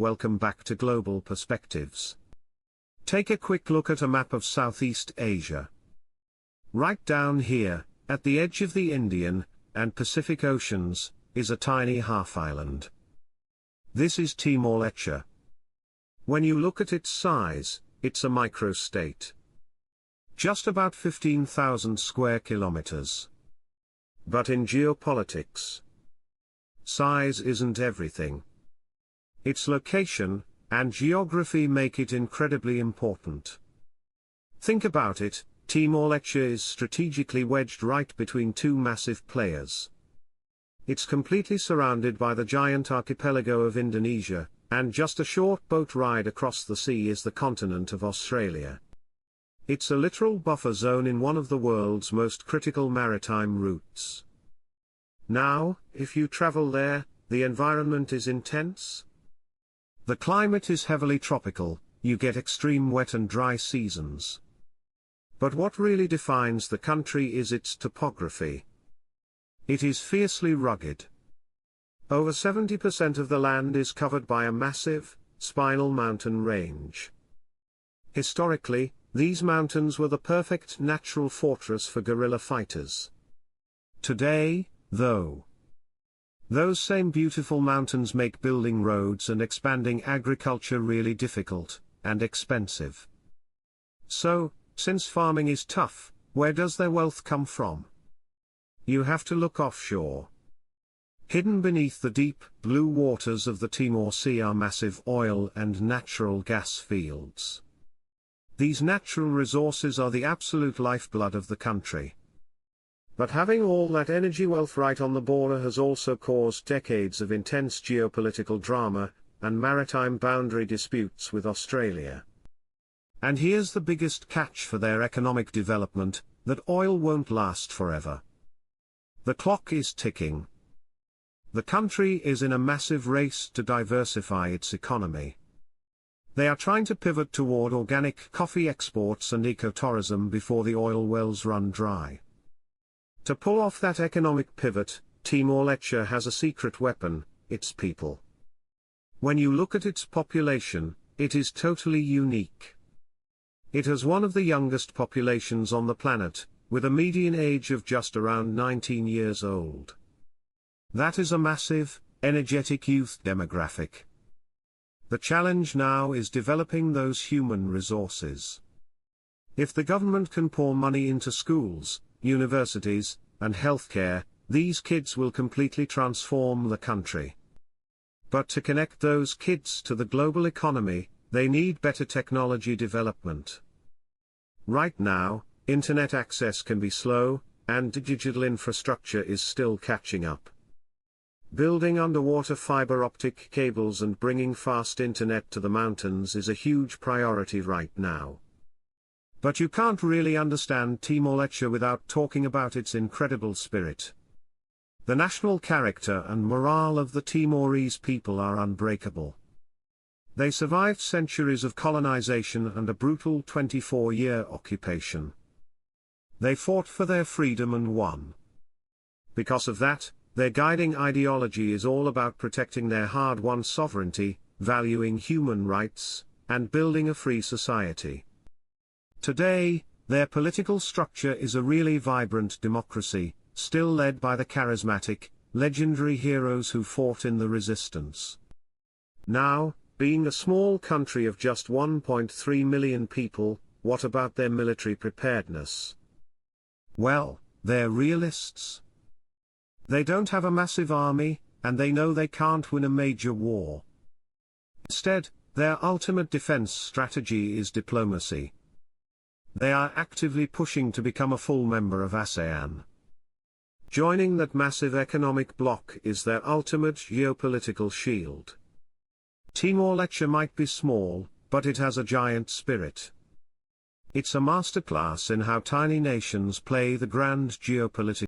welcome back to Global Perspectives. Take a quick look at a map of Southeast Asia. Right down here, at the edge of the Indian and Pacific Oceans, is a tiny half-island. This is Timor-Leste. When you look at its size, it's a microstate. Just about 15,000 square kilometers. But in geopolitics, size isn't everything. Its location and geography make it incredibly important. Think about it, Timor-Leste is strategically wedged right between two massive players. It's completely surrounded by the giant archipelago of Indonesia, and just a short boat ride across the sea is the continent of Australia. It's a literal buffer zone in one of the world's most critical maritime routes. Now, if you travel there, the environment is intense. The climate is heavily tropical, you get extreme wet and dry seasons. But what really defines the country is its topography. It is fiercely rugged. Over 70% of the land is covered by a massive, spinal mountain range. Historically, these mountains were the perfect natural fortress for guerrilla fighters. Today, though, those same beautiful mountains make building roads and expanding agriculture really difficult and expensive. So, since farming is tough, where does their wealth come from? You have to look offshore. Hidden beneath the deep, blue waters of the Timor Sea are massive oil and natural gas fields. These natural resources are the absolute lifeblood of the country. But having all that energy wealth right on the border has also caused decades of intense geopolitical drama and maritime boundary disputes with Australia. And here's the biggest catch for their economic development, that oil won't last forever. The clock is ticking. The country is in a massive race to diversify its economy. They are trying to pivot toward organic coffee exports and ecotourism before the oil wells run dry. To pull off that economic pivot, Timor-Leste has a secret weapon, its people. When you look at its population, it is totally unique. It has one of the youngest populations on the planet, with a median age of just around 19 years old. That is a massive, energetic youth demographic. The challenge now is developing those human resources. If the government can pour money into schools, universities, and healthcare, these kids will completely transform the country. But to connect those kids to the global economy, they need better technology development. Right now, internet access can be slow, and digital infrastructure is still catching up. Building underwater fiber optic cables and bringing fast internet to the mountains is a huge priority right now. But you can't really understand Timor-Leste without talking about its incredible spirit. The national character and morale of the Timorese people are unbreakable. They survived centuries of colonization and a brutal 24-year occupation. They fought for their freedom and won. Because of that, their guiding ideology is all about protecting their hard-won sovereignty, valuing human rights, and building a free society. Today, their political structure is a really vibrant democracy, still led by the charismatic, legendary heroes who fought in the resistance. Now, being a small country of just 1.3 million people, what about their military preparedness? Well, they're realists. They don't have a massive army, and they know they can't win a major war. Instead, their ultimate defense strategy is diplomacy. They are actively pushing to become a full member of ASEAN. Joining that massive economic bloc is their ultimate geopolitical shield. Timor-Leste might be small, but it has a giant spirit. It's a masterclass in how tiny nations play the grand geopolitical